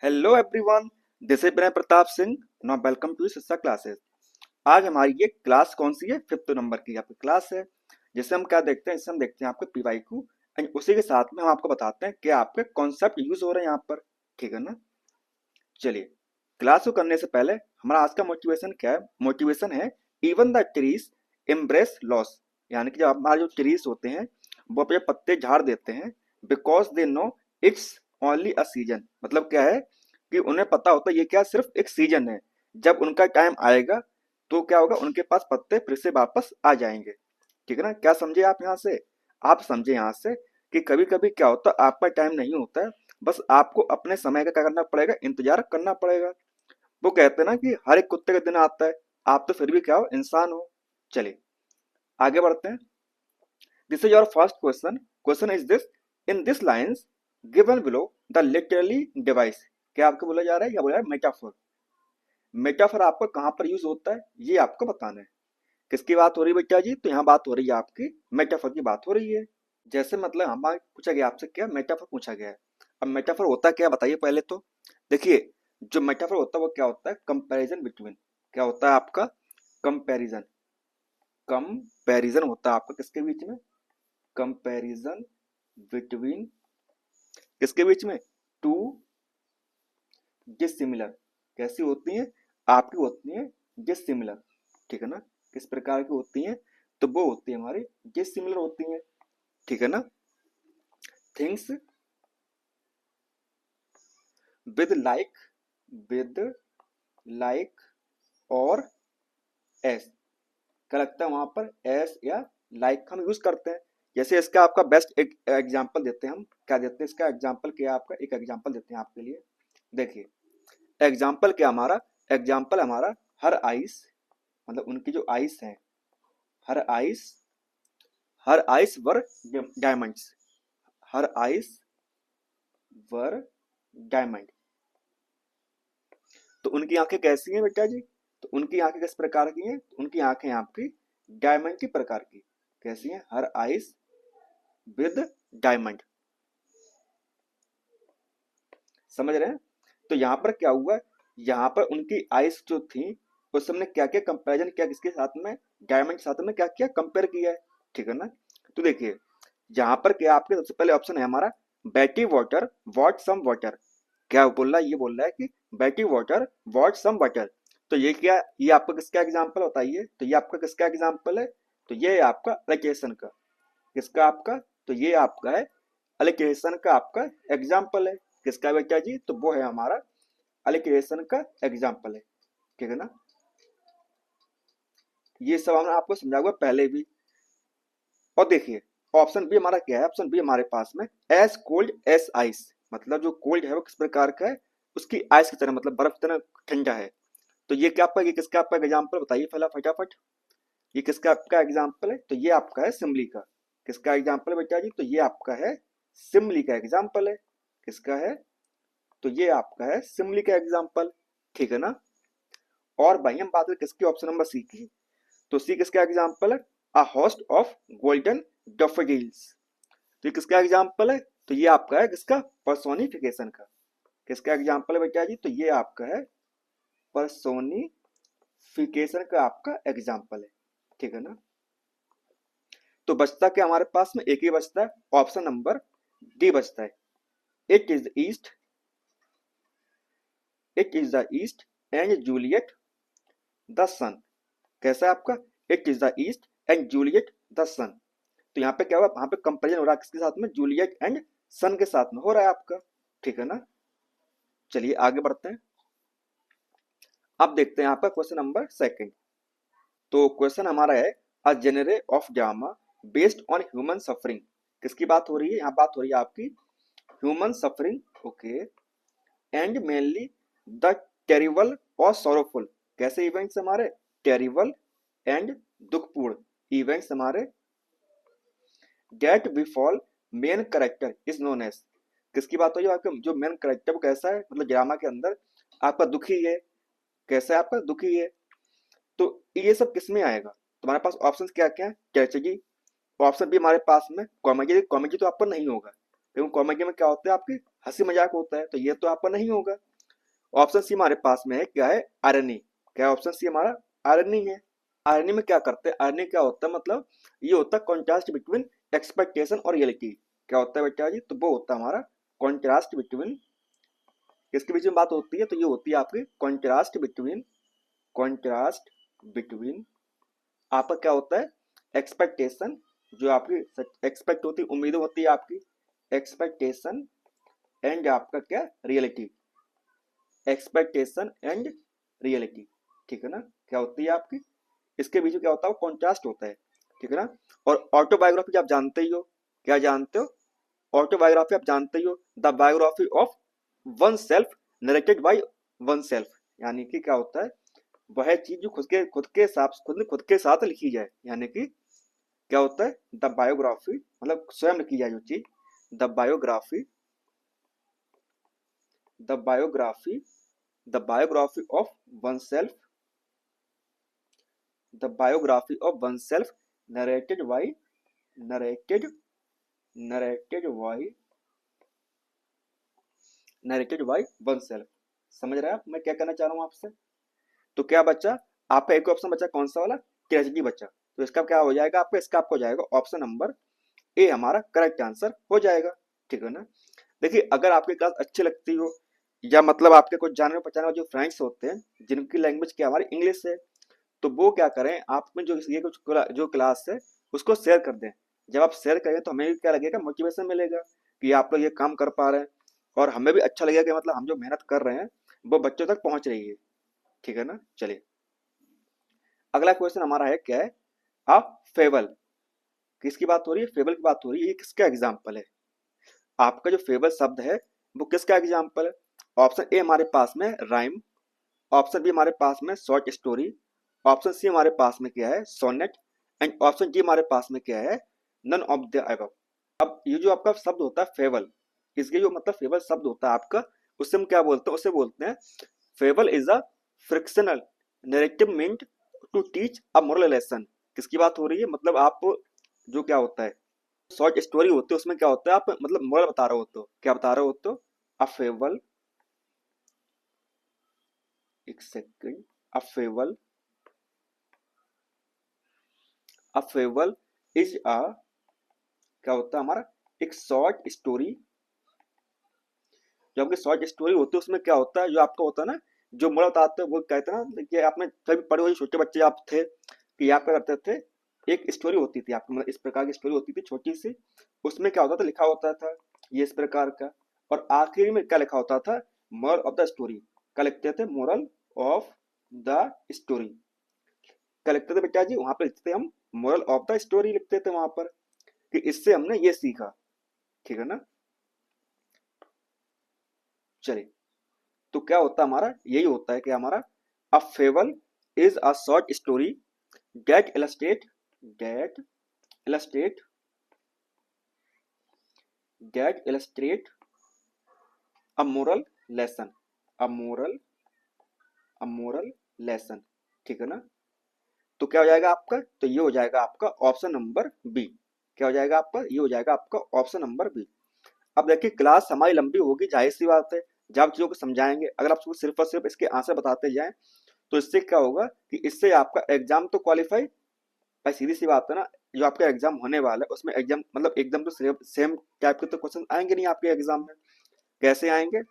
Hello everyone, this is Vinay Pratap Singh. Now welcome to Shiksha classes. आज हमारी ये क्लास कौन सी है? 5th नंबर की आपकी क्लास है। जिसे हम क्या देखते हैं, इससे हम देखते हैं आपके पीवाईक्यू एंड उसी के साथ में हम आपको बताते हैं कि आपके कॉन्सेप्ट यूज हो रहे हैं यहाँ पर। ठीक है ना? चलिए, क्लास को करने से पहले हमारा आज का मोटिवेशन क्या है? मोटिवेशन है even the trees embrace loss. यानी कि जब हमारे जो ट्रीज होते हैं वो अपने पत्ते झाड़ देते हैं because they know it's only a season. मतलब क्या है कि उन्हें पता होता है ये क्या सिर्फ एक सीजन है। जब उनका टाइम आएगा तो क्या होगा, उनके पास पत्ते फिर से वापस आ जाएंगे। ठीक है ना? क्या समझे आप यहाँ से? आप समझे यहाँ से कि कभी कभी क्या होता है, आपका टाइम नहीं होता है, बस आपको अपने समय का क्या करना पड़ेगा, इंतजार करना पड़ेगा। वो कहते हैं ना कि हर एक कुत्ते का दिन आता है, आप तो फिर भी क्या हो, इंसान हो। चलिए आगे बढ़ते हैं। This is your first question. Question is this: in this lines given below the literally device. क्या आपको बोला जा रहा है? क्या बोला है? मेटाफोर। मेटाफोर आपका कहाँ पर यूज होता है ये आपको बताना है। किसकी बात हो रही है बेटा जी? तो यहाँ बात हो रही है आपकी मेटाफोर की बात हो रही है। जैसे मतलब हमारे पूछा गया आपसे, क्या मेटाफोर पूछा गया है। अब मेटाफोर होता क्या बताइए पहले तो। देखिए, जो मेटाफोर होता है वो क्या होता है? Comparison between. क्या होता है आपका? कंपैरिजन। कंपैरिजन होता है आपका किसके बीच में? कंपैरिजन बिटवीन किसके बीच में? To dissimilar. कैसी होती हैं? आपकी होती हैं डिसिमिलर। ठीक है ना? किस प्रकार की होती हैं? तो वो होती है हमारी डिसिमिलर होती हैं। ठीक है ना? Things with like, with like और एस। क्या लगता है वहां पर? एस या लाइक हम यूज करते हैं। जैसे इसका आपका बेस्ट एक एग्जांपल देते हैं हम। क्या देते हैं इसका एग्जांपल? क्या आपका एक एग्जांपल देते हैं आपके लिए। देखिए, एग्जांपल क्या हमारा? एग्जांपल हमारा हर आइस, मतलब उनकी जो आइस हैं, हर आइस, हर आइस वर डायमंड्स। हर आइस वर डायमंड। तो उनकी आंखें कैसी हैं बेटा जी? तो उनकी आंखें किस प्रकार की हैं? उनकी आंखें आपकी डायमंड की प्रकार की। कैसी हैं? हर आइस विद डायमंड। समझ रहे हैं? तो यहाँ पर क्या हुआ, यहाँ पर उनकी आइस जो थी उस सबने क्या किया? कंपैरिजन किया किसके साथ में? डायमंड के साथ में क्या किया? कंपेयर किया है। ठीक है ना? तो देखिए, यहाँ पर क्या आपके सबसे पहले ऑप्शन है हमारा बैटी वाटर वॉट सम वाटर। क्या बोल रहा है? ये बोल रहा है कि बैटी वाटर वॉट सम वाटर। तो ये क्या, ये आपका किसका एग्जाम्पल बताइए? तो ये आपका किसका एग्जाम्पल है? तो ये आपका एलोकेशन का। किसका आपका? तो ये आपका है एलोकेशन का आपका एग्जाम्पल है। किसका बेटा जी? तो वो है हमारा एलोकेशन का एग्जाम्पल है। ठीक है ना? ये सब हमने आपको समझा हुआ पहले भी। और देखिए, ऑप्शन बी हमारा क्या है? ऑप्शन बी हमारे पास में एस कोल्ड एस आइस। मतलब जो कोल्ड है वो किस प्रकार का है? उसकी आइस की तरह, मतलब बर्फ की तरह ठंडा है। तो ये क्या आपका, ये किसका आपका एग्जाम्पल बताइए पहला फटाफट। ये किसका आपका एग्जाम्पल है? तो ये आपका है सिमली का। किसका एग्जाम्पल है बेटा जी? तो ये आपका है सिमली का एग्जाम्पल है। किसका है? तो ये आपका है सिमली का एग्जाम्पल। ठीक है ना? और भाई हम बात करें किसकी, ऑप्शन नंबर सी की। तो सी किसका एग्जाम्पल है? A host of golden daffodils. तो ये किसका एग्जाम्पल है? तो ये आपका है किसका? पर्सोनिफिकेशन का। किसका एग्जाम्पल है बेटा जी? तो ये आपका है पर्सोनिफिकेशन का आपका एग्जाम्पल है। ठीक है ना? तो बचता क्या हमारे पास में? एक ही बचता है, ऑप्शन नंबर डी बचता है। It is east, it is the east and Juliet the sun. कैसा है आपका? It is the east and Juliet the sun. तो यहाँ पे क्या हुआ? यहाँ पे कंपेरिजन हो रहा है किसके साथ में? जूलियट एंड सन के साथ में हो रहा है आपका। ठीक है ना? चलिए आगे बढ़ते हैं। अब देखते हैं आपका क्वेश्चन नंबर सेकंड। तो क्वेश्चन हमारा है a genre of drama based on human suffering. किसकी बात हो रही है? यहाँ बात हो रही है आपकी human suffering. Okay. And mainly the terrible और सॉरोफुल। कैसे इवेंट्स हमारे? टेरिबल एंड दुखपूर्ण इवेंट्स हमारे that befall main character is known as. किसकी बात हो रही है? आपका जो मेन करेक्टर वो कैसा है, मतलब ड्रामा के अंदर आपका दुखी है। कैसा है आपका? दुखी है। तो ये सब किस में आएगा? तुम्हारे पास ऑप्शन क्या क्या है? ट्रेजेडी। ऑप्शन बी हमारे पास में कॉमेडी। कॉमेडी तो आपका नहीं होगा, क्योंकि कॉमेडी में क्या होता है? आपकी हंसी मजाक होता है, तो ये तो आपका नहीं होगा। ऑप्शन सी हमारे पास में है क्या है, आयरनी। क्या ऑप्शन सी हमारा आयरनी है। आयरनी में क्या करते हैं, आयरनी क्या होता है, मतलब ये होता है कॉन्ट्रास्ट बिटवीन एक्सपेक्टेशन और रियलिटी। क्या होता है बेटा जी, तो वो होता है हमारा कॉन्ट्रास्ट बिटवीन, किसके बीच में बात होती है, तो ये होती है आपकी कॉन्ट्रास्ट बिटवीन आपका क्या होता है, एक्सपेक्टेशन, जो आपकी एक्सपेक्ट होती है, उम्मीदें होती है आपकी, एक्सपेक्टेशन एंड आपका क्या, रियलिटी, एक्सपेक्टेशन एंड रियलिटी, ठीक है ना, क्या होती है आपकी, इसके बीच में क्या होता है, कॉन्ट्रास्ट होता है, ठीक है ना। और ऑटोबायोग्राफी आप जानते ही हो, क्या जानते हो, ऑटोबायोग्राफी आप जानते ही हो, the biography of one self narrated by one self, यानी कि क्या होता है, वह चीज जो खुद के हिसाब खुद के साथ लिखी जाए, यानी कि क्या होता है, द बायोग्राफी मतलब स्वयं लिखी जाए जो चीज, the biography the biography the biography of one self the biography of one self narrated by narrated narrated by narrated by one self. समझ रहे हैं आप मैं क्या कहना चाह रहा हूँ आपसे। तो क्या बच्चा, आपका एक ऑप्शन बचा, कौन सा वाला, ट्रेजेडी बचा, तो इसका क्या हो जाएगा आपका, इसका आपको हो जाएगा ऑप्शन नंबर ए हमारा करेक्ट आंसर हो जाएगा, ठीक है ना। देखिए अगर आपकी क्लास अच्छी लगती हो, या मतलब आपके कुछ जानने पहचाने वाले जो फ्रेंड्स होते हैं जिनकी लैंग्वेज क्या हमारी इंग्लिश है, तो वो क्या करें, आप में जो ये कुछ जो क्लास है उसको शेयर कर दें। जब आप शेयर करें तो हमें भी क्या लगेगा, मोटिवेशन मिलेगा कि आप लोग ये काम कर पा रहे हैं, और हमें भी अच्छा लगेगा कि मतलब हम जो मेहनत कर रहे हैं वो बच्चों तक पहुंच रही है, ठीक है ना। चलिए अगला क्वेश्चन हमारा है क्या है, आप फेबल, किसकी बात हो रही है, फेबल की बात हो रही है, ये किसका एग्जाम्पल है, आपका जो फेबल शब्द है वो किसका एग्जाम्पल है। ऑप्शन ए हमारे पास में राइम, ऑप्शन बी हमारे पास में शॉर्ट स्टोरी, ऑप्शन सी हमारे पास में क्या है, सोनेट, एंड ऑप्शन डी हमारे पास में क्या है, नन ऑफ द अबव। अब ये जो आपका शब्द होता है फेबल, इसके जो मतलब फेबल शब्द होता है आपका, उससे हम क्या बोलते हैं, उसे बोलते हैं fable is a fictional narrative meant to teach a moral lesson. किसकी बात हो रही है, मतलब आप जो क्या होता है शॉर्ट स्टोरी होती है उसमें क्या होता है, आप मतलब मोरल बता रहे होते हो, क्या बता रहे होते हो, अ फेबल, एक second, a fable, a fable is अ, क्या होता है हमारा, एक शॉर्ट स्टोरी, जो आपकी शॉर्ट स्टोरी होती है उसमें क्या होता है, जो आपका होता है ना, जो मोरल बताते हैं वो कहते हैं ना, कि आपने कभी पढ़े हुए छोटे बच्चे आप थे कि आप क्या करते थे, एक स्टोरी होती थी आपकी, मतलब इस प्रकार की स्टोरी होती थी छोटी सी, उसमें क्या होता था, लिखा होता था ये इस प्रकार का, और आखिरी में क्या लिखा होता था, मोरल ऑफ द स्टोरी, क्या लिखते थे, मोरल ऑफ द स्टोरी, क्या लिखते थे बेटा जी, वहां पे लिखते थे हम मोरल ऑफ द स्टोरी लिखते थे वहां पर, कि इससे हमने ये सीखा, ठीक है ना। चलिए तो क्या होता है हमारा, यही होता है कि हमारा a fable is a short story that that illustrate illustrate a moral lesson, a moral a moral lesson, ठीक है ना। तो क्या हो जाएगा आपका, तो ये हो जाएगा आपका ऑप्शन नंबर बी, क्या हो जाएगा आपका, ये हो जाएगा आपका ऑप्शन नंबर बी। अब देखिए क्लास हमारी लंबी होगी, जाहिर सी बात है, जब आप चीजों को समझाएंगे, अगर आप सिर्फ और सिर्फ इसके आंसर बताते जाएं तो इससे क्या होगा कि इससे आपका एग्जाम तो क्वालिफाई, भाई सीधी सी बात है ना, जो आपका एग्जाम होने वाला है उसमें एग्जाम मतलब एकदम तो सेम टाइप के तो क्वेश्चन आएंगे नहीं आपके एग्जाम में, कैसे आएंगे,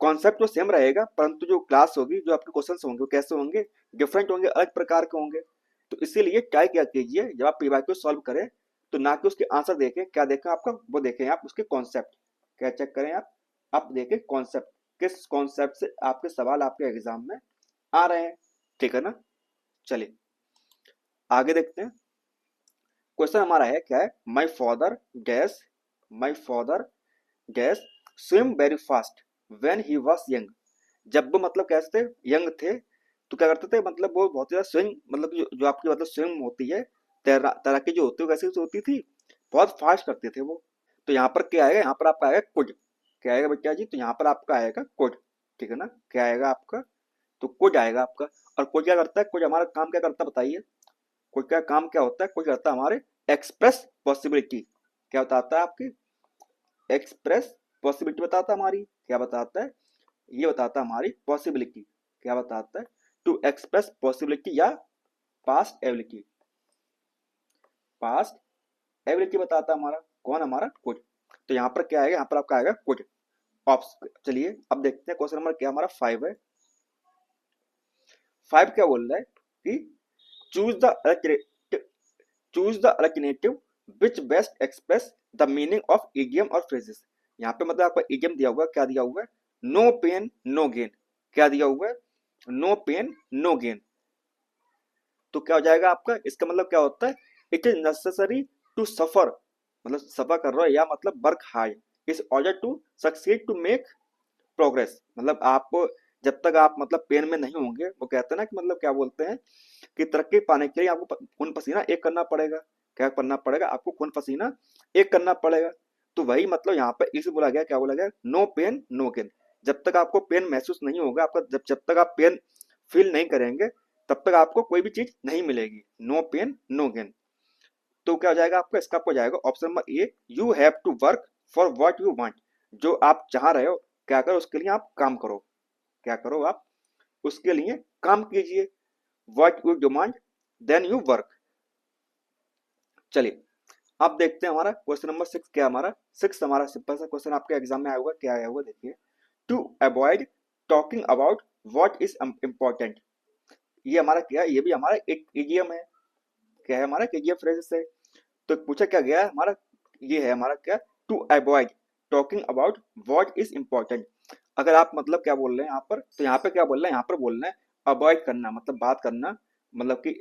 कॉन्सेप्ट तो सेम रहेगा परंतु जो क्लास होगी, जो आपके क्वेश्चन होंगे वो कैसे होंगे, डिफरेंट होंगे, अलग प्रकार के होंगे। तो इसीलिए ट्राई क्या कीजिए, जब आप पीवाईक्यू सॉल्व करें तो ना कि उसके आंसर देखें, क्या देखें आपका, वो देखें आप उसके कॉन्सेप्ट, क्या चेक करें आप देखें कॉन्सेप्ट, किस कॉन्सेप्ट से आपके सवाल आपके एग्जाम में आ रहे हैं, ठीक है ना। चलिए आगे देखते हैं, क्वेश्चन हमारा है क्या है, my father dash swim very fast when he was young. जब वो मतलब कैसे थे, यंग थे, तो क्या करते थे, मतलब वो बहुत ज्यादा स्विंग, मतलब जो आपकी मतलब स्विम होती है, तैराकी जो होती है कैसे होती थी, बहुत फास्ट करते थे वो। तो यहाँ पर क्या आएगा, यहाँ पर आपका आएगा कुड, क्या आएगा बेटा जी, तो यहाँ पर आपका आएगा कुड, ठीक है ना, क्या आएगा आपका, तो कुड आएगा आपका। और कुड क्या करता है, कुड हमारा काम क्या करता है बताइए, कुड का काम क्या होता है, कुड करता है हमारे एक्सप्रेस पॉसिबिलिटी, क्या बताता है आपकी, एक्सप्रेस पॉसिबिलिटी बताता है हमारी, क्या बताता है, ये बताता है हमारी पॉसिबिलिटी। क्या बताता है? टू एक्सप्रेस पॉसिबिलिटी या पास्ट एबिलिटी। पास्ट एबिलिटी बताता है हमारा कौन? हमारा कुड। तो यहाँ पर क्या आएगा? यहाँ पर आपका आएगा कुड। ऑप्शन, चलिए अब देखते हैं क्वेश्चन नंबर क्या हमारा 5 है। 5 क्या बोल रहा है कि choose the choose the alternative which best express the meaning of idiom और फ्रेजेस। यहाँ पे मतलब आपका इडियम दिया हुआ है, क्या दिया हुआ है? No pain no gain. क्या दिया हुआ है? No pain no gain. तो क्या हो जाएगा आपका? इसका मतलब क्या होता है? It is necessary to suffer, मतलब सफर कर रहे हो, या मतलब work hard is order to succeed to make progress. मतलब आप जब तक आप मतलब पेन में नहीं होंगे, वो कहते हैं ना कि मतलब क्या बोलते हैं कि तरक्की पाने के लिए आपको खून पसीना एक करना पड़ेगा। क्या करना पड़ेगा? आपको खून पसीना एक करना पड़ेगा। तो वही मतलब यहाँ पे इसे बोला गया, क्या बोला गया? No pain no gain. जब तक आपको पेन महसूस नहीं होगा, आपका जब जब तक आप पेन फील नहीं करेंगे, तब तक आपको कोई भी चीज नहीं मिलेगी। No pain no gain. तो क्या हो जाएगा आपका? इसका आपको जाएगा option number A, you have to work for what you want. जो आप चाह रहे हो, क्या करो उसके लिए आप काम करो। क्या करो आप उसके लिए काम कीजिए। What you demand then you work. चलिए अब देखते हैं हमारा क्वेश्चन नंबर 6 क्या है हमारा। 6 हमारा सिंपल सा क्वेश्चन आपके एग्जाम में आया होगा। क्या आया होगा देखिए, to avoid talking about what is important. ये हमारा क्या है? ये भी हमारा एक इडियम है। क्या है हमारा? इडियम फ्रेज है। तो पूछा क्या गया है हमारा? ये है हमारा क्या? To avoid talking about what is important. अगर आप मतलब क्या बोल रहे हैं यहाँ पर, तो यहाँ पे क्या बोल रहे हैं? यहाँ पर बोल रहे हैं अवॉइड करना, मतलब बात करना, मतलब कि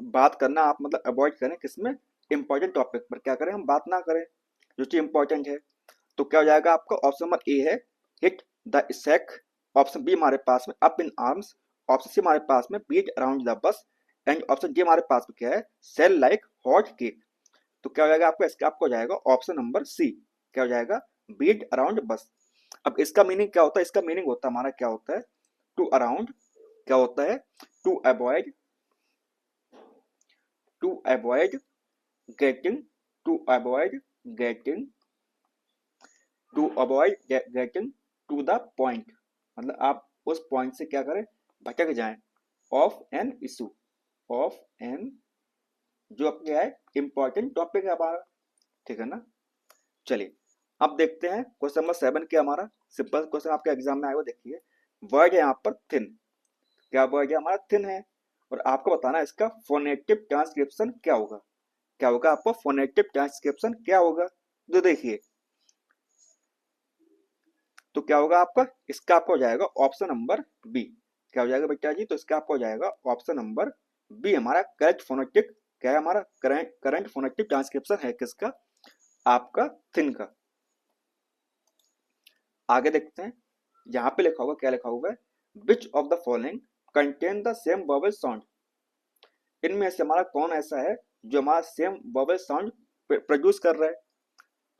बात करना आप मतलब अवॉइड करें किसमें? इंपॉर्टेंट टॉपिक पर क्या करें? हम बात ना करें जो चीज इंपॉर्टेंट है। तो क्या हो जाएगा आपका? ऑप्शन नंबर ए है hit the sack. Option B हमारे पास में up in arms. Option C हमारे पास में beat around the bush. And option D हमारे पास में क्या है? Sell like hot cake. तो क्या हो जाएगा आपका? इसका आपको हो जाएगा ऑप्शन नंबर सी। क्या हो जाएगा? बीट अराउंड बस। अब इसका मीनिंग क्या होता है? इसका मीनिंग होता है हमारा क्या होता है? टू अराउंड, क्या होता है? To avoid, to avoid getting, to avoid getting, to avoid getting to the point. मतलब आप उस पॉइंट से क्या करें? भटक जाएं। Of an issue, of an, जो अपने है इंपॉर्टेंट टॉपिक है हमारा। ठीक है ना? चलिए अब देखते हैं क्वेश्चन नंबर 7 क्या हमारा। सिंपल क्वेश्चन आपके एग्जाम में आएगा। देखिए वर्ड है यहाँ पर थिन। क्या वर्ड है हमारा? थिन है। और आपको बताना है इसका फोनेटिव ट्रांसक्रिप्शन क्या होगा। क्या होगा आपको? फोनेटिव ट्रांसक्रिप्शन क्या होगा? तो देखिए, तो क्या होगा आपका? इसका आपको हो जाएगा ऑप्शन नंबर बी। क्या हो जाएगा बेटा जी? तो इसका आपको हो जाएगा ऑप्शन नंबर बी हमारा करेक्ट फोनेटिक। क्या है हमारा? करंट करंट फोनेटिव ट्रांसक्रिप्शन है किसका? आपका थिन का। आगे देखते हैं, यहाँ पे लिखा होगा, क्या लिखा हुआ है? Which of the following contain the same vowel sound. इनमें से हमारा कौन ऐसा है जो हमारा सेम वोवेल साउंड प्रोड्यूस कर रहा है?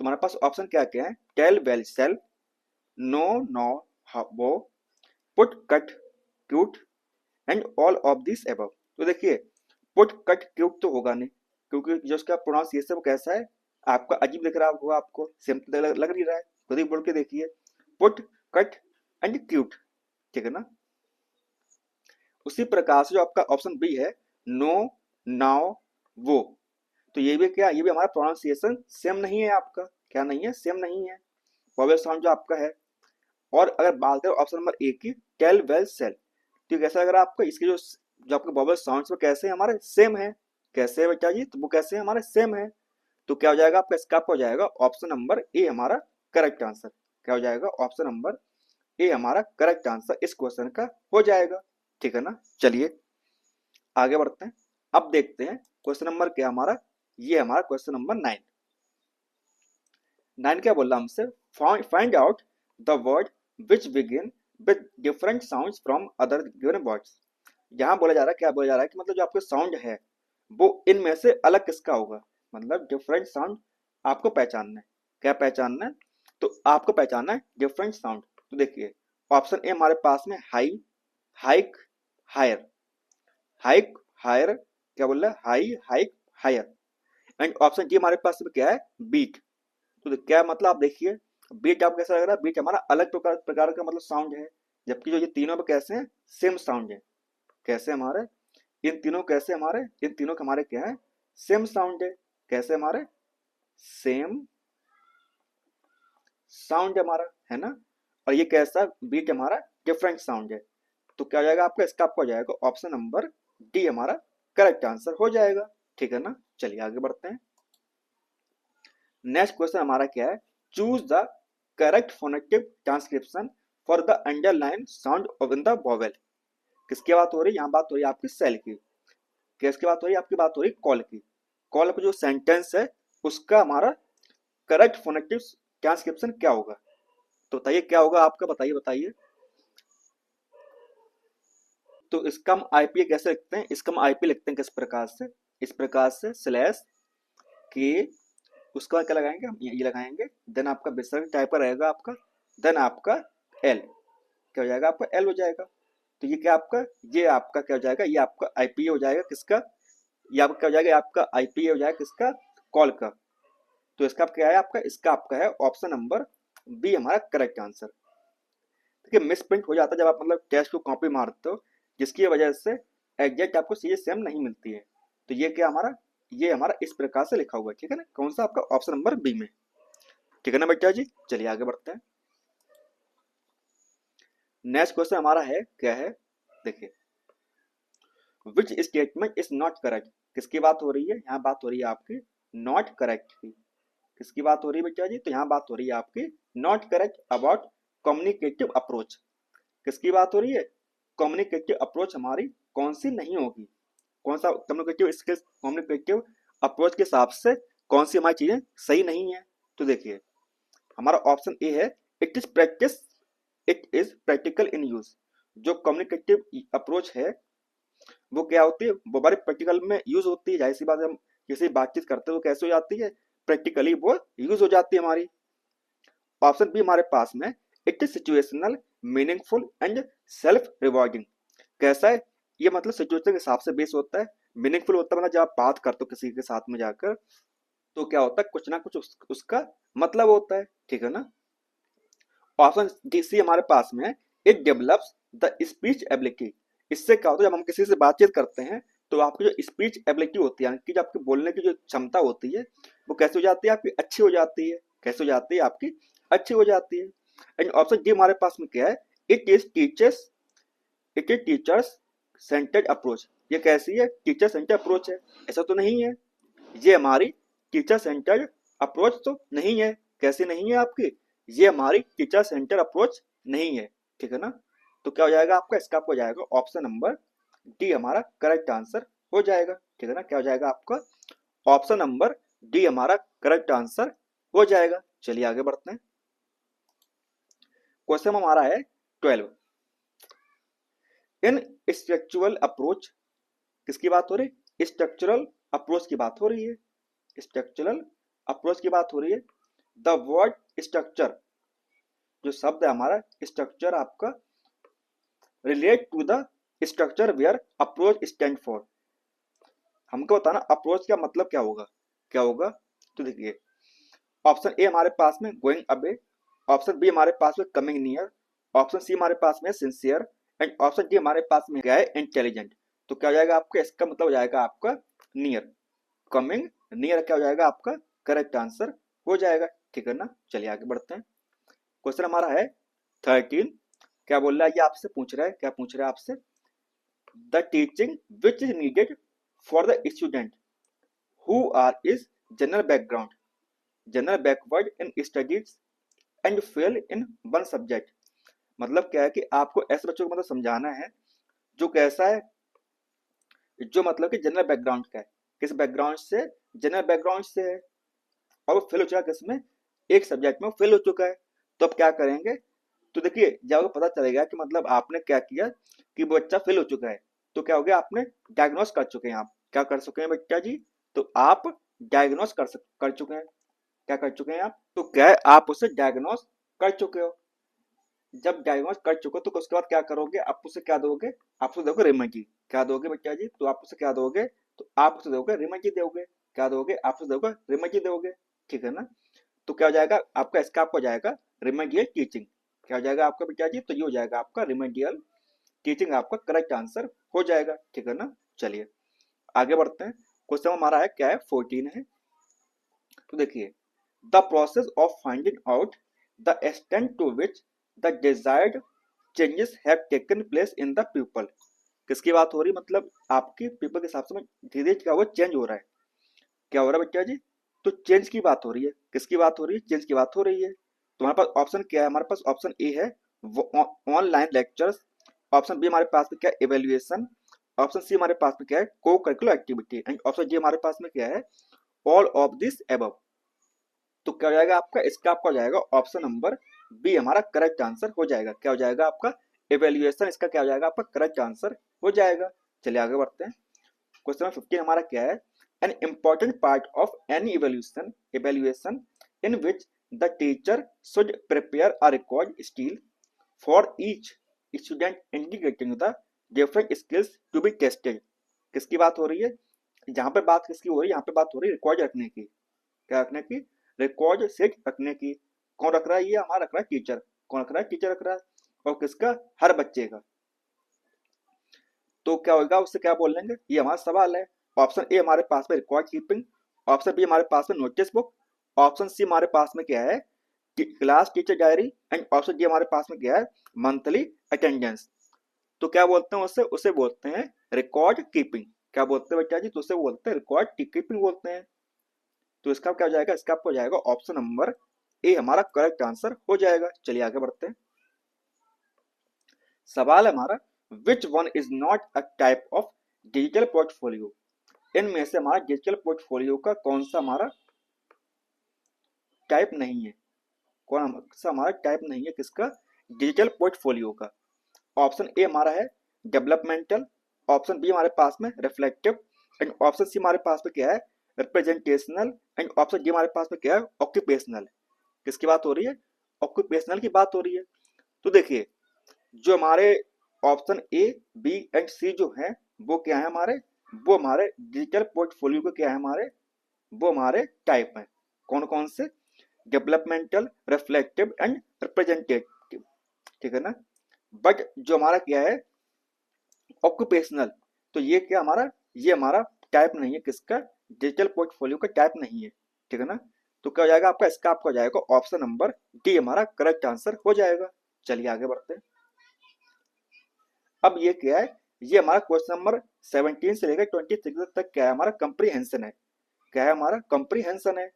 तुम्हारे पास ऑप्शन क्या क्या है? Tell well sell, no no woe, put cut cute, and all of this above. तो देखिए पुट कट क्यूट तो होगा नहीं, क्योंकि जो उसका प्रोनाउंसिएशन वो कैसा है? आपका अजीब दिख रहा होगा आपको, सेम तो लग नहीं रहा है। खुद ही बोल के देखिए, पुट कट एंड क्यूट। ठीक है ना? उसी प्रकार से जो आपका ऑप्शन बी है, नो नाउ वो, तो ये भी क्या? ये भी हमारा प्रोनाउंसिएशन सेम नहीं है आपका। क्या नहीं है? सेम नहीं है वोवेल साउंड जो आपका है। और अगर बात करें ऑप्शन नंबर ए की, टेल वेल सेल, तो कैसा अगर आपका इसके जो जो आपके वोवेल साउंड्स वो कैसे हैं? हमारे सेम है। कैसे है बेटा जी? तो वो कैसे है? हमारे सेम है। तो क्या हो जाएगा आपका? इसका आपको हो जाएगा ऑप्शन नंबर ए हमारा करेक्ट आंसर। क्या हो जाएगा? ऑप्शन नंबर ए हमारा करेक्ट आंसर इस क्वेश्चन का हो जाएगा। ठीक है ना? चलिए आगे बढ़ते हैं। अब देखते हैं क्वेश्चन नंबर क्या हमारा। ये हमारा क्वेश्चन नंबर 9। 9 क्या बोल रहा हमसे? Find out the word which begin with different sounds from other given words. यहाँ बोला जा रहा है, क्या बोला जा रहा है कि मतलब जो आपका साउंड है वो इनमें से अलग किसका होगा? मतलब डिफरेंट साउंड आपको पहचानना है। क्या पहचानना है? तो आपको पहचानना है डिफरेंट साउंड। तो देखिए ऑप्शन ए हमारे पास में high, hike, higher. Hike, higher, क्या बोल रहा है? High, hike, higher. And option D हमारे पास में क्या है? बीट। तो क्या मतलब आप देखिए, बीट आपको कैसा लग रहा है? बीट हमारा अलग प्रकार का मतलब साउंड है, जबकि जो ये तीनों में कैसे हैं? सेम साउंड है। कैसे हमारे इन तीनों कैसे हमारे इन तीनों के हमारे क्या है? सेम साउंड है। कैसे हमारे? सेम साउंड है हमारा, है ना। और ये कैसा बीट हमारा? डिफरेंट साउंड है। तो क्या हो जाएगा आपका? इसका आपको हो जाएगा ऑप्शन नंबर डी हमारा करेक्ट आंसर हो जाएगा। ठीक है ना। चलिए आगे बढ़ते हैं। नेक्स्ट क्वेश्चन हमारा क्या है? Choose the correct phonetic transcription for the underline sound of in the vowel. किसकी बात हो रही है? यहाँ बात हो रही है आपकी सेल की। किसकी बात हो रही है? आपकी बात हो रही है कॉल की। कॉल पर जो सेंटेंस है उसका हमारा करेक्ट फोनेटिक ट्रांसक्रिप्शन क्या होगा? तो बताइए क्या होगा आपका, बताइए बताइए। तो इसका हम आईपी कैसे लिखते हैं? इसका हम आईपी लिखते हैं किस प्रकार से? इस प्रकार से स्लैश के, उसका क्या लगाएंगे हम? ये लगाएंगे। देन आपका विसर्ग टाइप का रहेगा आपका। देन आपका एल क्या हो जाएगा? आपका एल हो जाएगा। तो ये क्या आपका? ये आपका क्या हो जाएगा? ये आपका आईपी हो जाएगा किसका? ये आपका क्या हो जाएगा? आपका आईपी हो जाएगा किसका? कॉल का। तो इसका क्या है आपका? इसका आपका है ऑप्शन नंबर बी हमारा करेक्ट आंसर। देखिए मिस प्रिंट हो जाता है जब आप मतलब टेस्ट को कॉपी मारते हो, जिसकी वजह से एग्जैक्ट आपको चीजें सेम नहीं मिलती है। तो ये क्या हमारा? ये हमारा इस प्रकार से लिखा हुआ है। ठीक है ना। कौन सा? आपका ऑप्शन नंबर बी में। ठीक है ना बेटा जी। चलिए आगे बढ़ते हैं। नेक्स्ट क्वेश्चन हमारा है क्या है? देखिए which statement is not correct. किसकी बात हो रही है? यहाँ बात हो रही है आपकी नॉट करेक्ट की। किसकी बात हो रही है बेटा जी? तो यहाँ बात हो रही है आपकी not correct about communicative approach. किसकी बात हो रही है? कम्युनिकेटिव अप्रोच हमारी कौन सी नहीं होगी? कौन सा कम्युनिकेटिव स्किल्स, कम्युनिकेटिव अप्रोच के हिसाब से कौन सी हमारी चीजें सही नहीं है? तो देखिए हमारा ऑप्शन ए है it is practice, it is practical in use. जो कम्युनिकेटिव अप्रोच है वो क्या होती है? वो हमारे प्रैक्टिकल में यूज होती है। जाहिर सी बात है, हम किसी बातचीत करते हैं वो कैसे हो जाती है? प्रैक्टिकली वो यूज हो जाती है हमारी। ऑप्शन बी हमारे पास में it is situational, meaningful and self rewarding. कैसा है? ये मतलब सिचुएशन के हिसाब से बेस होता है। मीनिंगफुल होता है मतलब जब आप बात करते हो किसी के साथ में जाकर, तो क्या होता है? कुछ ना कुछ उसका मतलब होता है। ठीक है ना। ऑप्शन डी सी हमारे पास में है it develops the speech ability. इससे क्या होता है? जब हम किसी से बातचीत करते हैं तो आपकी जो स्पीच एबिलिटी होती है, यानी कि जो आपके बोलने की जो क्षमता होती है वो कैसे हो जाती है? आपकी अच्छी हो जाती है। कैसे हो जाती है? आपकी अच्छी हो जाती है। एंड ऑप्शन डी हमारे पास में क्या है? It is teachers, it is teachers centred approach. ये कैसी है? टीचर सेंटर्ड अप्रोच है? ऐसा तो नहीं है। ये हमारी टीचर सेंटर्ड अप्रोच तो नहीं है। कैसी नहीं है आपकी? ये हमारी टीचर सेंटर अप्रोच नहीं है। ठीक है ना। तो क्या हो जाएगा आपका? इसका आपको हो जाएगा ऑप्शन नंबर डी हमारा करेक्ट आंसर हो जाएगा। ठीक है ना। क्या हो जाएगा आपका? ऑप्शन नंबर डी हमारा करेक्ट आंसर हो जाएगा। चलिए आगे बढ़ते हैं। क्वेश्चन हमारा है 12। इन स्ट्रक्चरल अप्रोच, किसकी बात हो रही है? स्ट्रक्चरल अप्रोच की बात हो रही है। स्ट्रक्चरल अप्रोच की बात हो रही है। द वर्ड स्ट्रक्चर, जो शब्द है हमारा स्ट्रक्चर आपका, relate to the structure where approach stand for. हमको बताना अप्रोच का मतलब क्या होगा? क्या होगा? तो देखिए ऑप्शन ए हमारे पास में गोइंग अवे, ऑप्शन बी हमारे पास में कमिंग नियर, ऑप्शन सी हमारे पास में सिंसियर, एंड ऑप्शन डी हमारे पास में क्या है? इंटेलिजेंट। तो क्या हो जाएगा आपका? इसका मतलब हो जाएगा आपका नियर। कमिंग नियर क्या हो जाएगा आपका? करेक्ट आंसर हो जाएगा। ठीक है ना। चलिए आगे बढ़ते हैं। क्वेश्चन हमारा है 13। क्या बोल रहा है? ये आपसे पूछ रहा है, क्या पूछ रहा है आपसे? The teaching which is needed for the student who are is general background, general backward in studies and fail in one subject. मतलब क्या है कि आपको ऐसे बच्चों को मतलब समझाना है जो कैसा है, जो मतलब कि जनरल बैकग्राउंड का है। किस बैकग्राउंड से? जनरल बैकग्राउंड से है। और वो फेल हो चुका है किसमें? एक सब्जेक्ट में फेल हो चुका है। तो अब क्या करेंगे? तो देखिए जब आपको पता चलेगा कि मतलब आपने क्या किया कि वो बच्चा फेल हो चुका है, तो क्या हो गया? आपने डायग्नोस कर चुके हैं। आप क्या कर चुके हैं बच्चा जी? तो आप डायग्नोस कर चुके हैं। क्या कर चुके हैं आप? तो क्या है? आप उसे डायग्नोस कर चुके हो। जब डायग्नोस कर चुके हो तो उसके बाद क्या करोगे? आप उसे क्या दोगे? आप उसे दोगे रेमेडी। क्या दोगे बच्चा जी? तो आप उसे क्या दोगे? तो आप उसे दोगे रेमेडी दोगे। क्या दोगे? आप उसे दोगे रेमेडी दोगे। ठीक है ना। तो क्या हो जाएगा आपका, इसका आपको हो जाएगा रिमेडियल टीचिंग। क्या हो जाएगा आपका बेटा जी, तो ये हो जाएगा आपका रिमेडियल टीचिंग, आपका करेक्ट आंसर हो जाएगा, ठीक है ना। चलिए आगे बढ़ते हैं। क्वेश्चन हमारा है क्या है, 14 है। तो देखिए, the process of finding out the extent to which the desired changes have taken place in the people. किसकी बात हो रही है, मतलब आपकी पीपल के हिसाब से धीरे धीरे क्या हुआ, चेंज हो रहा है। क्या हो रहा है बच्चा जी, तो चेंज की बात हो रही है। किसकी बात हो रही है, चेंज की बात हो रही है। तो हमारे पास ऑप्शन क्या है, हमारे पास ऑप्शन ए है ऑनलाइन लेक्चर्स, ऑप्शन बी हमारे पास में क्या है, इवेल्युएशन, ऑप्शन सी हमारे पास में क्या है, को curricular activity, and option D हमारे पास में क्या है, ऑल ऑफ दिस एबव। तो क्या हो जाएगा आपका, इसका आपका हो जाएगा ऑप्शन नंबर बी हमारा करेक्ट आंसर हो जाएगा। क्या हो जाएगा आपका, इवेल्युएशन, इसका क्या हो जाएगा आपका करेक्ट आंसर हो जाएगा। चलिए आगे बढ़ते हैं। क्वेश्चन नंबर 15 हमारा क्या है, an important part of any evaluation in which the teacher should prepare a record steel for each student indicating the different skills to be tested. किसकी बात हो रही है, जहां पे बात किसकी हो रही है, यहाँ पे बात हो रही है रिकॉर्ड रखने की। क्या रखने की, रिकॉर्ड सेट रखने की। कौन रख रहा है, ये हमारा रख रहा है टीचर। कौन रख रहा है, टीचर रख रहा है। और किसका, हर बच्चे का। तो क्या होगा, उससे क्या बोल लेंगे, ये हमारा सवाल है। ऑप्शन ए हमारे पास में रिकॉर्ड कीपिंग, ऑप्शन बी हमारे पास में नोटिस बुक, ऑप्शन सी हमारे पास में क्या है, class teacher diary, and option D हमारे पास में क्या है, मंथली अटेंडेंस। तो क्या बोलते हैं उससे, उसे बोलते हैं रिकॉर्ड कीपिंग। क्या बोलते हैं बेटा जी, तो उसे बोलते हैं रिकॉर्ड कीपिंग बोलते हैं। तो इसका क्या हो जाएगा, इसका आपको हो जाएगा ऑप्शन नंबर ए हमारा करेक्ट आंसर हो जाएगा। चलिए आगे बढ़ते हैं। सवाल है हमारा, which one is not a type of digital portfolio. इनमें से हमारा डिजिटल पोर्टफोलियो का कौन सा हमारा टाइप नहीं है, कौन सा हमारा टाइप नहीं है, किसका, डिजिटल पोर्टफोलियो का। ऑप्शन ए हमारा है डेवलपमेंटल, ऑप्शन बी हमारे पास में रिफ्लेक्टिव, एंड ऑप्शन सी हमारे पास में क्या है, रिप्रेजेंटेशनल, एंड ऑप्शन डी हमारे पास में क्या है, ऑक्यूपेशनल। किसकी बात हो रही है, ऑक्यूपेशनल की बात हो रही है। तो देखिए, जो हमारे ऑप्शन ए बी एंड सी जो है वो क्या है हमारे, वो हमारे डिजिटल पोर्टफोलियो के क्या है हमारे, वो हमारे टाइप है। कौन कौन से, डेवलपमेंटल, रिफ्लेक्टिव एंड रिप्रेजेंटेटिव, ठीक है ना। बट जो हमारा क्या है ऑक्यूपेशनल, तो ये क्या हमारा, ये हमारा टाइप नहीं है, किसका, डिजिटल पोर्टफोलियो का टाइप नहीं है, ठीक है ना। तो क्या हो जाएगा आपका, इसका आपका हो जाएगा ऑप्शन नंबर डी हमारा करेक्ट आंसर हो जाएगा। चलिए आगे बढ़ते हैं। अब ये क्या है, ये हमारा क्वेश्चन नंबर 17 से लेकर 26 तक क्या है हमारा, कंप्रीहेंशन है। क्या है हमारा, कंप्रीहेंशन है।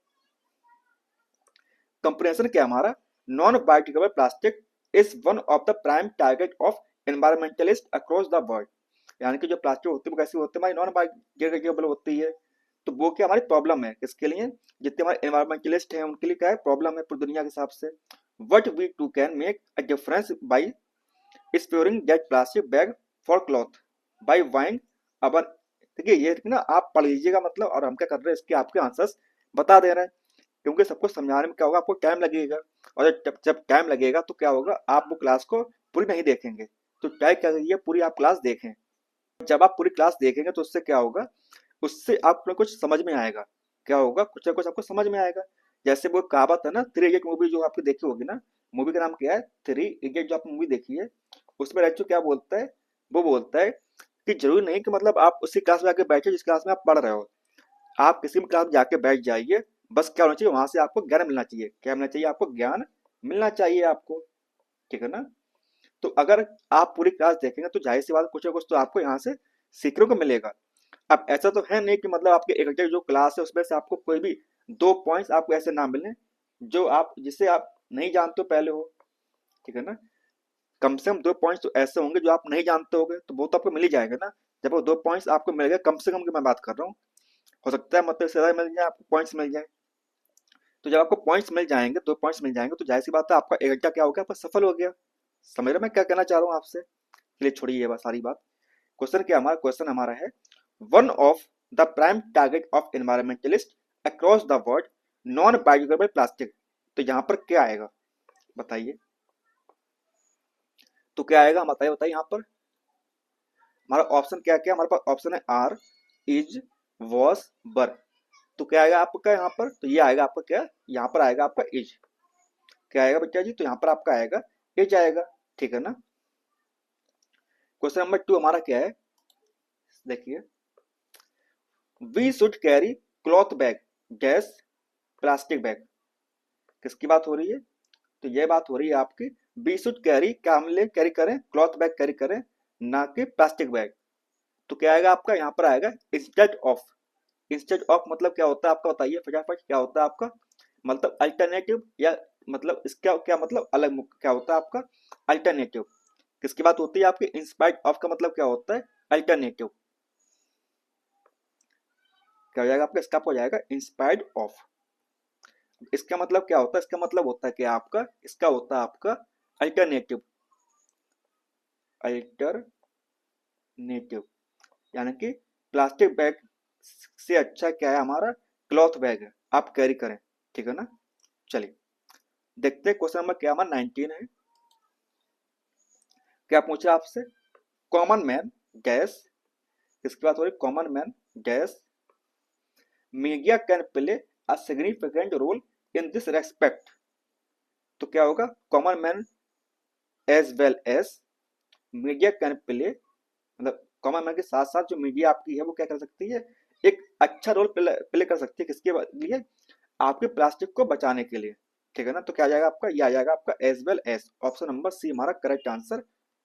कंप्रीहेंशन क्या है हमारा, non biodegradable plastic is one of the prime target of environmentalist across the world. यानी कि जो प्लास्टिक होती है वो कैसी होती है, हमारी नॉन बायोडिग्रेडेबल होती है। तो वो क्या हमारी प्रॉब्लम है, किसके लिए, जितने हमारे एनवायरमेंटलिस्ट हैं उनके लिए क्या है, प्रॉब्लम है पूरी दुनिया के हिसाब से। What we too can make a difference by spurning that plastic bag for cloth by buying our. देखिए ये ना आप पढ़ लीजिएगा मतलब, और हम क्या कर रहे हैं इसके आपके आंसर्स बता दे रहे हैं। क्योंकि सबको समझाने में क्या होगा, आपको टाइम लगेगा। और जब टाइम लगेगा तो क्या होगा, आप वो क्लास को पूरी नहीं देखेंगे। तो ट्राई करिए पूरी आप क्लास देखें। जब आप पूरी क्लास देखेंगे तो उससे क्या होगा, उससे आपको कुछ समझ में आएगा। क्या होगा, कुछ ना कुछ आपको समझ में आएगा। जैसे वो कहावत है ना, थ्री इडियट मूवी जो आपने देखी होगी ना, मूवी का नाम क्या है, थ्री इडियट, जो आपने मूवी देखी है। उसमें रैंचो क्या बोलता है, वो बोलता है कि जरूरी नहीं कि मतलब आप उसी क्लास में आके बैठे जिस क्लास में आप पढ़ रहे हो। आप किसी भी क्लास में जाके बैठ जाइए, बस क्या होना चाहिए, वहां से आपको ज्ञान मिलना चाहिए। क्या मिलना चाहिए आपको, ज्ञान मिलना चाहिए आपको, ठीक है ना। तो अगर आप पूरी क्लास देखेंगे तो जाहिर सी बात कुछ ना कुछ तो आपको यहाँ से सीखने को मिलेगा। अब ऐसा तो है नहीं कि मतलब आपके एक जो क्लास है उसमें से आपको कोई भी दो पॉइंट्स आपको ऐसे ना मिले जो आप, जिससे आप नहीं जानते हो पहले हो, ठीक है ना। कम से कम दो पॉइंट्स तो ऐसे होंगे जो आप नहीं जानते होगे, तो वो तो आपको मिल ही जाएगा ना। जब वो दो पॉइंट्स आपको मिल गए, कम से कम की मैं बात कर रहा हूँ, हो सकता है मतलब ज्यादा मिल जाए, आपको पॉइंट्स मिल जाए। तो जब आपको पॉइंट्स मिल जाएंगे, दो पॉइंट्स मिल जाएंगे, तो जाहिर सी बात है आपका एक घंटा क्या हो गया, आपका सफल हो गया। समझ रहे हो मैं क्या कहना चाह रहा हूँ आपसे, चलिए छोड़िए ये बात सारी बात। क्वेश्चन क्या हमारा, क्वेश्चन हमारा है, one of the prime target of environmentalist across the world non biodegradable plastic. तो यहाँ पर क्या आएगा बताइए, तो क्या आएगा बताइए बताइए यहाँ पर। हमारा ऑप्शन क्या क्या, हमारे पास ऑप्शन है आर, इज, वॉस, बर। तो क्या आएगा आपका यहाँ पर, तो ये आएगा आपका क्या, यहाँ पर आएगा आपका इज। क्या आएगा बच्चा जी, तो यहाँ पर आपका आएगा इज आएगा। ठीक है ना। क्वेश्चन नंबर 2 हमारा क्या है, देखिए, we should carry cloth bag dash plastic bag. किसकी बात हो रही है, तो ये बात हो रही है आपकी, वी शुड कैरी, क्या हम ले कैरी करें, क्लॉथ बैग कैरी करें, ना कि प्लास्टिक बैग। तो क्या आएगा आपका, यहाँ पर आएगा इंस्टेड ऑफ। इंस्टेड ऑफ मतलब क्या होता है आपका, बताइए फटाफट, क्या होता है आपका, मतलब अल्टरनेटिव, या मतलब इसका क्या मतलब अलग, क्या होता है आपका अल्टरनेटिव। किसकी बात होती है आपकी, इंस्पायर्ड ऑफ का मतलब क्या होता है, अल्टरनेटिव। क्या हो जाएगा आपका, इसका हो जाएगा इंस्पायर्ड ऑफ। इसका मतलब क्या होता है, इसका मतलब होता है कि आपका, इसका होता है आपका अल्टरनेटिव। अल्टरनेटिव यानी कि प्लास्टिक बैग से अच्छा क्या है हमारा, क्लॉथ बैग है, आप कैरी करें। ठीक है ना। चलिए देखते हैं क्वेश्चन नंबर क्या हमारा 19 है। क्या पूछा आपसे, कॉमन मैन डैश, किसकी बात हो रही, common man dash media can play a significant role in this respect. तो क्या होगा, common man as well as media can play, मतलब कॉमन मैन के साथ साथ जो मीडिया आपकी है वो क्या कर सकती है, एक अच्छा रोल प्ले कर सकती है, किसके लिए, आपके प्लास्टिक को बचाने के लिए। ठीक है ना। तो क्या आ जाएगा आपका, ये आ जाएगा आपका as well as, option number C हमारा करेक्ट आंसर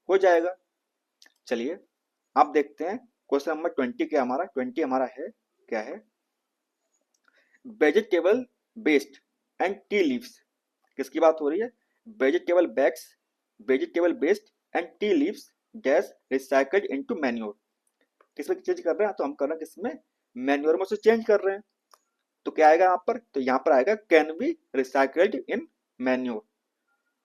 हो जाएगा। चलिए आप देखते हैं क्वेश्चन नंबर 20 क्या हमारा, 20 हमारा है, क्या है, vegetable based and tea leaves. किसकी बात हो रही है, vegetable bags, vegetable based and tea leaves dash recycled into manure. किसमें चेंज कर रहे हैं, तो हम कर रहे हैं किसमें, मैन्योर में से चेंज कर रहे हैं। तो क्या आएगा यहाँ पर, तो यहाँ पर आएगा can be recycled in manure.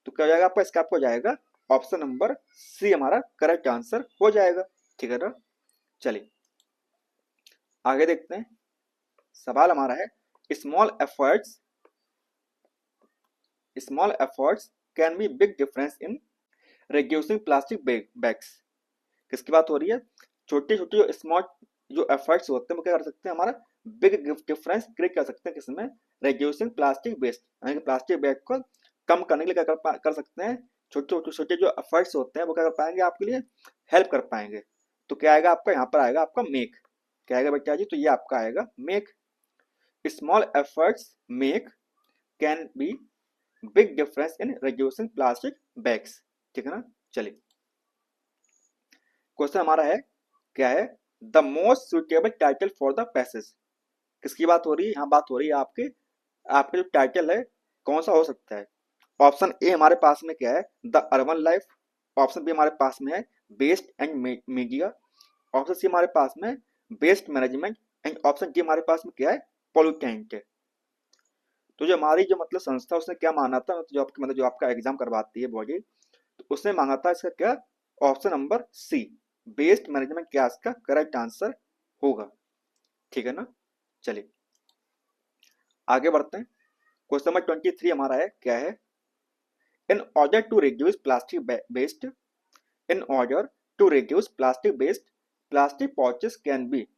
तो क्या हो जाएगा आपका, इसका आपको जाएगा ऑप्शन नंबर सी हमारा करेक्ट आंसर हो जाएगा। ठीक है ना। चलिए आगे देखते हैं, सवाल हमारा है, small efforts, small efforts can be big difference in reducing plastic bags. किसकी बात हो रही है, छोटे छोटे जो स्मॉल जो एफर्ट्स होते हैं वो क्या कर सकते हैं, हमारा बिग डिफरेंस क्रिएट कर सकते हैं, किसमें, रिड्यूसिंग प्लास्टिक वेस्ट, यानी कि प्लास्टिक बैग को कम करने के लिए क्या कर सकते हैं, छोटे छोटे छोटे जो एफर्ट्स होते हैं वो क्या कर पाएंगे, आपके लिए हेल्प कर पाएंगे। तो क्या आएगा आपका, यहाँ पर आएगा आपका मेक। क्या आएगा बेटा जी, तो ये आपका आएगा make. Small efforts make can be big difference in reducing plastic bags. ठीक है ना। चलिए क्वेश्चन हमारा है, क्या है, the most suitable title for the passage. किसकी बात हो रही है, यहाँ बात हो रही है आपके, आपका जो टाइटल है कौन सा हो सकता है। ऑप्शन ए हमारे पास में क्या है, the urban life, option B हमारे पास में है waste and media, option C हमारे पास में waste management, and option D हमारे पास में क्या है, पॉल्यूटेंट। तो जो हमारी जो मतलब संस्था, उसने क्या माना था, जो आपकी मतलब जो आपका एग्जाम करवाती है बॉडी, तो उसने मांगा था इसका क्या, option number C waste management क्या इसका करेक्ट आंसर होगा। ठीक है ना। चलिए आगे बढ़ते हैं, क्वेश्चन नंबर 23 हमारा है, क्या है, in order to reduce plastic waste, in order to reduce plastic waste plastic pouches can be.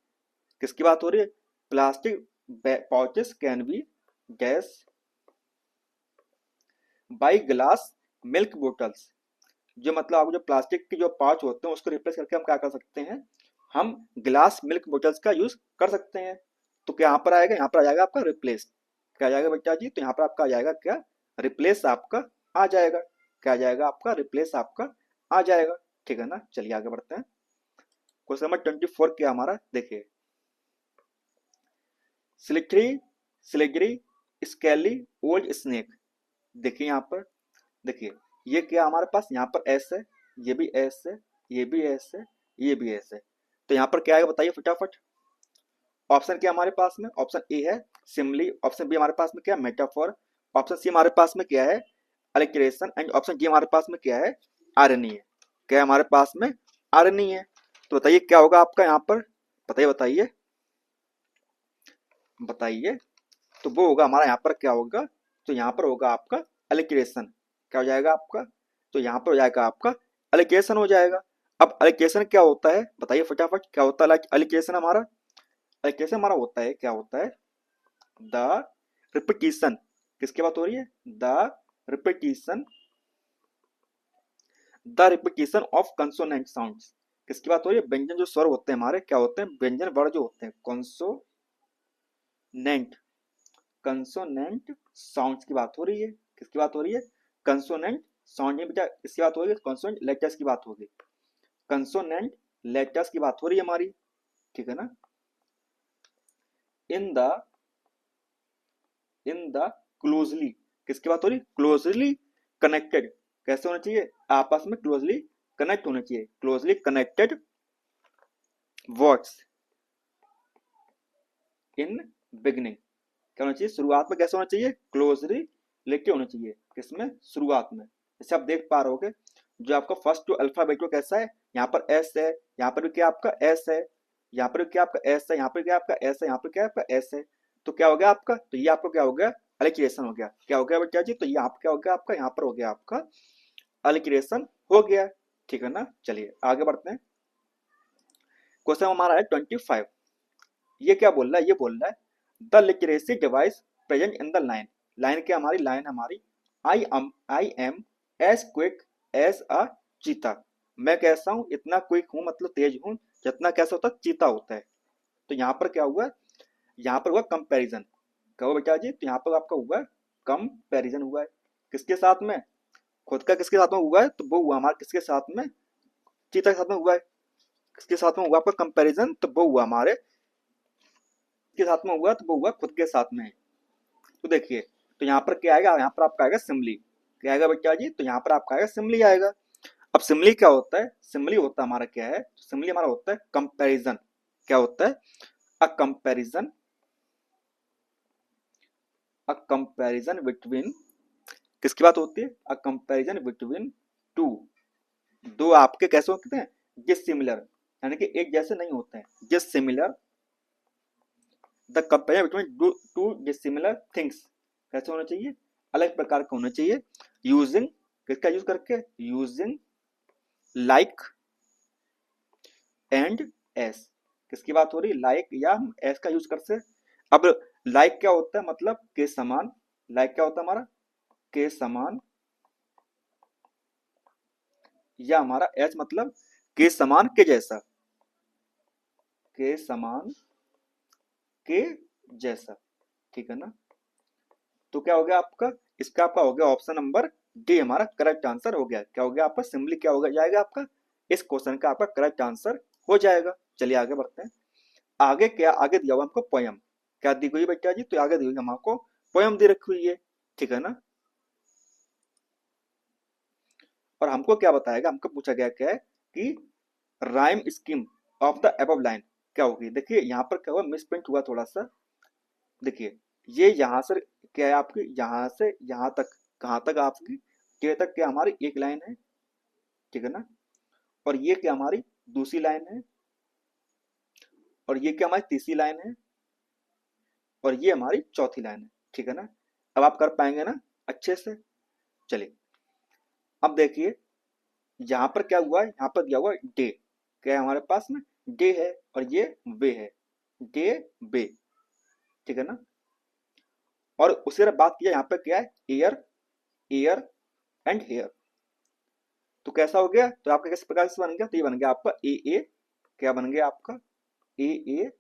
किसकी बात हो रही है, plastic pouches can be gas by glass milk bottles. जो मतलब आप जो प्लास्टिक के जो पाउच होते हैं उसको रिप्लेस करके हम क्या कर सकते हैं, हम ग्लास मिल्क बोटल्स का यूज कर सकते हैं। तो क्या यहाँ पर आएगा, यहाँ पर आ जाएगा आपका रिप्लेस। क्या आ जाएगा बेटा जी, तो यहाँ पर आपका आ जाएगा क्या, रिप्लेस आपका आ जाएगा। क्या आ जाएगा आपका, रिप्लेस आपका आ जाएगा। ठीक है ना। चलिए आगे बढ़ते हैं, क्वेश्चन नंबर 24 क्या हमारा, देखिए, स्लिथरी स्लिगरी स्केली ओल्ड स्नेक। देखिए यहाँ पर, देखिए ये क्या हमारे पास, यहाँ पर एस है, ये भी एस है, ये भी एस है, ये भी एस है। तो यहाँ पर क्या आएगा बताइए फटाफट। ऑप्शन क्या हमारे पास में, ऑप्शन ए है सिमली, ऑप्शन बी हमारे पास में क्या है, मेटाफोर, ऑप्शन सी हमारे पास में क्या है, अलिट्रेशन, एंड ऑप्शन डी हमारे पास में क्या है, आयरनी है। क्या है हमारे पास में, आयरनी है। तो बताइए क्या होगा आपका यहाँ पर, बताइए बताइए बताइए। तो वो होगा हमारा यहाँ पर क्या होगा, तो यहाँ पर होगा आपका अलिट्रेशन। क्या हो जाएगा आपका, तो यहाँ पर हो जाएगा आपका अलिट्रेशन हो जाएगा। अब अलिट्रेशन क्या होता है बताइए फटाफट, क्या होता है अलिट्रेशन हमारा, अलिट्रेशन हमारा होता है, क्या होता है, द रिपीटिशन, किसकी बात हो रही है? Repetition the repetition of consonant sounds, किसकी बात हो रही है? व्यंजन जो स्वर होते हैं हमारे, क्या होते हैं? व्यंजन वर्ण जो होते हैं, कंसोनेंट, कंसोनेंट साउंड्स की बात हो रही है। किसकी बात हो रही है? Consonant sound. नहीं बेटा, इसकी बात हो रही है कंसोनेंट लेटर्स की बात होगी, कंसोनेंट लेटर्स की बात हो रही है हमारी, ठीक है ना। इन द क्लोजली, किसकी बात हो रही? क्लोजली कनेक्टेड, कैसे होना चाहिए? आपस में क्लोजली कनेक्ट होना चाहिए, closely connected words in beginning, क्या होना चाहिए? शुरुआत में कैसे होना चाहिए? क्लोजली रिलेटेड होना चाहिए, किसमें? शुरुआत में। जैसे आप देख पा रहे होगे, जो आपका फर्स्ट जो अल्फाबेट वो कैसा है? यहाँ पर एस है, यहाँ पर भी क्या आपका एस है, यहाँ पर भी क्या आपका एस है, यहाँ पर क्या आपका एस है, यहाँ पर क्या आपका एस है। तो क्या हो गया आपका? तो ये आपका क्या हो गया? अलिक्रेशन हो गया। क्या हो गया बेटा जी? तो ये आप क्या हो गया आपका? यहाँ पर हो गया आपका अलिक्रेशन हो गया, ठीक है ना। चलिए आगे बढ़ते हैं। क्वेश्चन हमारा है 25। ये क्या बोल रहा है? ये बोल रहा है the literacy device present in the line, line क्या हमारी? लाइन हमारी I am as quick as a cheetah, मैं कैसा हूं? इतना क्विक हूं, मतलब तेज हूं जितना कैसा होता है? चीता होता है। तो यहाँ पर क्या हुआ? यहाँ पर हुआ कंपैरिजन, कहो बेटा जी। तो यहाँ पर आपका हुआ कंपैरिजन हुआ है, किसके साथ में? खुद का किसके साथ में हुआ है? तो वो हुआ हमारे किसके साथ में? चीता के साथ में हुआ है। किसके साथ में हुआ आपका कंपैरिजन? तो वो हुआ हमारे के साथ में हुआ, तो वो हुआ खुद के साथ में। तो देखिए, तो यहाँ पर क्या आएगा? यहाँ पर आपका आएगा सिमली, क्या आएगा बेटा जी? तो यहाँ पर आपका आएगा सिमली आएगा। अब सिमली क्या होता है? सिमली होता है हमारा क्या है? सिमली हमारा होता है कंपैरिजन, क्या होता है? A comparison, a comparison between, किसकी बात होती है? अ कंपैरिजन बिटवीन टू, दो आपके कैसे होते हैं? जिस सिमिलर, यानी कि एक जैसे नहीं होते हैं, जिस similar, the comparison between two dissimilar things, कैसे होना चाहिए? अलग प्रकार का होना चाहिए। यूजिंग, किसका यूज करके? यूजिंग लाइक एंड एस, किसकी बात हो रही? लाइक या एस का यूज कर से। अब लाइक क्या होता है? मतलब के समान, लाइक क्या होता है हमारा? के समान, या हमारा एस मतलब के समान, के जैसा, के समान, के जैसा, ठीक है ना। तो क्या हो गया आपका? इसका आपका हो गया ऑप्शन नंबर डी, हमारा करेक्ट आंसर हो गया। क्या हो गया आपका? सिंपली क्या हो जाएगा आपका? इस क्वेश्चन का आपका करेक्ट आंसर हो जाएगा। चलिए आगे बढ़ते हैं। आगे क्या आगे दिया हुआ हमको? पोयम, क्या दी हुई बेटा जी? तो आगे दी हुई हमको पोयम दे रखी हुई है, ठीक है ना। और हमको क्या बताएगा? हमको पूछा गया क्या है कि rhyme scheme of the above line क्या होगी। देखिए यहाँ पर क्या हुआ? मिसप्रिंट हुआ थोड़ा सा। देखिए ये यहाँ से क्या है आपकी? यहाँ से यहाँ तक, कहाँ तक आपकी? के तक क्या हमारी एक लाइन है, ठीक है ना। और ये क्या हमारी दूसरी लाइन है, और ये क्या हमारी तीसरी लाइन है, और ये हमारी चौथी लाइन है, ठीक है ना। अब आप कर पाएंगे ना अच्छे से। चलिए अब देखिए, यहाँ पर क्या हुआ है? यहाँ पर दिया हुआ डे, क्या है हमारे पास में? डे है, और ये वे है, डे बे, ठीक है ना। और उसी तरह बात किया, यहाँ पर क्या है? Air, air and hair. तो कैसा हो गया? तो आपका किस प्रकार से बन गया? तो ये बन गया आपका ए, क्या बन गया आपका? A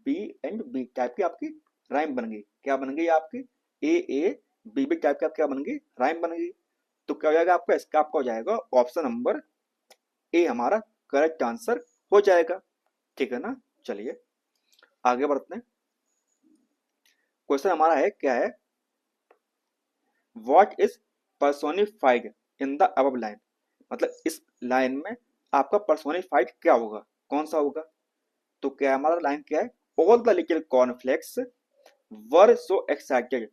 B and B type की आपकी राइम बन गई। क्या बन गई आपकी? ए बी टाइप की क्या बन गई? राइम बन गई। तो क्या हो जाएगा आपका? इसका आपका हो जाएगा ऑप्शन नंबर ए, हमारा करेक्ट आंसर हो जाएगा, ठीक है ना। चलिए आगे बढ़ते हैं। क्वेश्चन हमारा है क्या है? What is personified in the above line, मतलब इस लाइन में आपका पर्सोनिफाइड क्या होगा? कौन सा होगा? तो क्या हमारा लाइन क्या है? All the little cornflakes were so excited,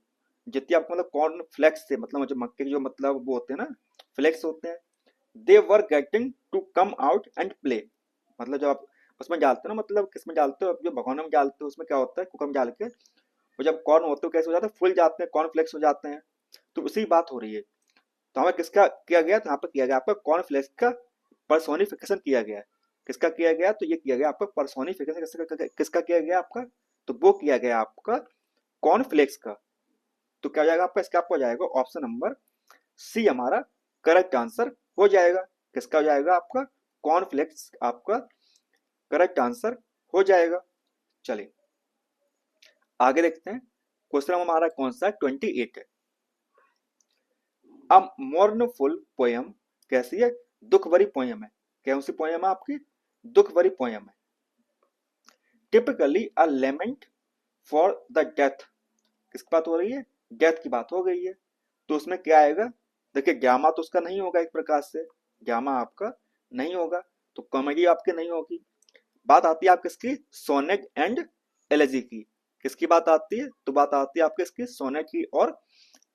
जितने आपको मतलब कॉर्नफ्लेक्स से मतलब जो मक्के के जो मतलब वो होते हैं ना, फ्लेक्स होते हैं, they were getting to come out and play, मतलब जब आप उसमें डालते हो ना, मतलब किसमें डालते हो? जो भगोने में डालते हो उसमें क्या होता है? कुकर में डाल के वो जब कॉर्न होते हो कैसे हो जाते हैं? फुल जाते हैं, कॉर्नफ्लेक्स हो जाते हैं। तो उसी बात हो रही है। तो हमें किसका किया गया? तो यहाँ पर किया गया आपका कॉर्नफ्लेक्स का पर्सोनिफिकेशन किया गया है। किसका किया गया? तो ये किया गया आपका पर्सोनिफिकेशन, किसका किया गया आपका? तो वो किया गया आपका कॉर्नफ्लेक्स का। तो क्या हो जाएगा आपका, इसका आपको हो जाएगा ऑप्शन नंबर सी हमारा करेक्ट आंसर हो जाएगा। किसका हो जाएगा आपका, कॉर्नफ्लेक्स आपका करेक्ट आंसर हो जाएगा। चलिए आगे देखते हैं। क्वेश्चन हमारा कौन सा है, 28 है। अ मोर्नफुल पोयम कैसी है, दुख भरी पोयम है। कौन सी पोयम है आपकी, दुख भरी पोयम है। Typically a lament for the death, किसकी बात हो रही है, डेथ की बात हो गई है। तो उसमें क्या आएगा, देखिए गामा तो उसका नहीं होगा, एक प्रकार से गामा आपका नहीं होगा, तो कॉमेडी आपकी नहीं होगी। बात आती है आप किसकी, सोनेट एंड एलेजी की। किसकी बात आती है, तो बात आती है आपके इसकी सोनेट की और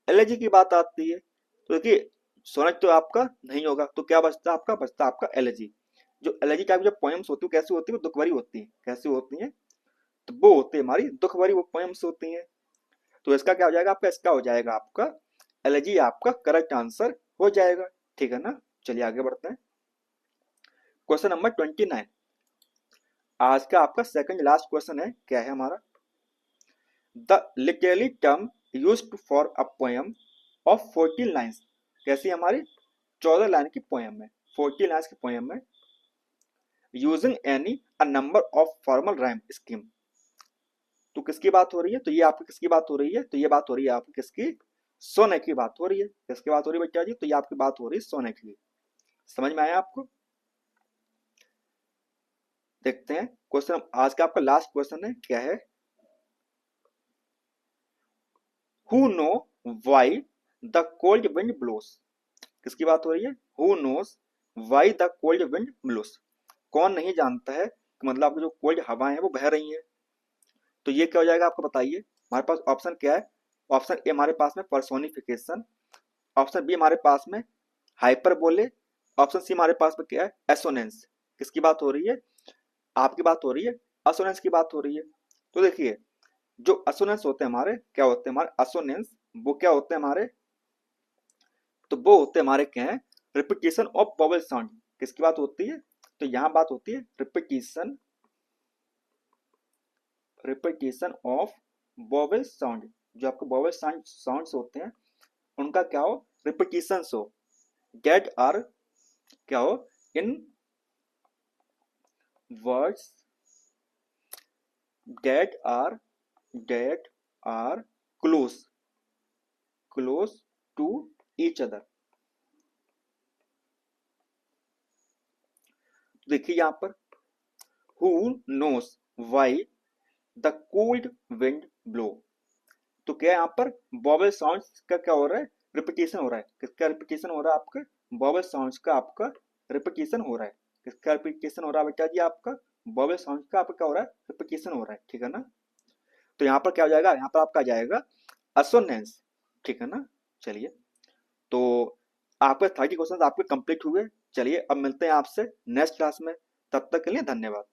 एलेजी की बात आती है। तो देखिए सोनेट तो आपका नहीं होगा, तो क्या बचता है आपका, बचता है आपका एलेजी। जो एलेजी टाइप जो पोएम्स होती है कैसी होती है, वो दुख भरी होती है। कैसी होती है, तो वो होती है हमारी दुख भरी वो पोएम्स होती हैं। तो इसका क्या हो जाएगा आपका, इसका हो जाएगा आपका एलर्जी आपका करेक्ट आंसर हो जाएगा। ठीक है ना, चलिए आगे बढ़ते हैं। क्वेश्चन नंबर 29 आज का आपका सेकंड लास्ट क्वेश्चन है। क्या है हमारा, the literally term used for a poem of 14 lines. कैसी हमारी 14 लाइन की पोएम है, 14 लाइन्स की पोएम है। Using any a number of formal rhyme scheme. तो किसकी बात हो रही है, तो ये आपकी किसकी बात हो रही है, तो ये बात हो रही है आपकी किसकी, सोनेट की बात हो रही है। किसकी बात हो रही है बच्चा जी, तो ये आपकी बात हो रही है सोनेट की। समझ में आया आपको। देखते हैं क्वेश्चन आज का आपका लास्ट क्वेश्चन है। क्या है, who know why the cold wind blows. किसकी बात हो रही है, who knows why the cold wind blows. कौन नहीं जानता है कि मतलब आपकी जो कोल्ड हवाएं हैं वो बह रही हैं। तो ये क्या हो जाएगा आपको बताइए। हमारे पास ऑप्शन क्या है, ऑप्शन ए हमारे पास में पर्सोनिफिकेशन, ऑप्शन बी हमारे पास में हाइपर बोले, ऑप्शन सी हमारे पास में क्या है, एसोनेंस। किसकी बात हो रही है, आपकी बात हो रही है, असोनेंस की बात हो रही है। तो देखिए जो असोनेंस होते हैं हमारे, क्या होते हैं हमारे असोनेंस, वो क्या होते हैं हमारे, तो वो होते हैं हमारे क्या है, रिपीटेशन ऑफ वोवेल साउंड। किसकी बात होती है, तो यहां बात होती है repetition, repetition of vowel sound. जो आपको वोवेल साउंड्स होते हैं उनका क्या हो, रिपीटेशन हो, डेट आर क्या हो, in words that are, that are close, close to each other. देखिए यहां पर who knows why the cold wind blow. तो क्या यहाँ पर वोवेल साउंड्स का क्या हो रहा है, रिपीटेशन हो रहा है। किसका रिपीटेशन हो रहा है आपका, वोवेल साउंड्स का आपका रिपीटेशन हो रहा है। किसका रिपीटेशन हो रहा है बेटा जी, आपका वोवेल साउंड्स का आपका क्या हो रहा है, रिपीटेशन हो रहा है। ठीक है ना, तो यहाँ पर क्या हो जाएगा, यहाँ पर आपका आ जाएगा असोनेंस। ठीक है ना, चलिए तो आपके 30 क्वेश्चन आपके कंप्लीट हुए। चलिए अब मिलते हैं आपसे नेक्स्ट क्लास में, तब तक के लिए धन्यवाद।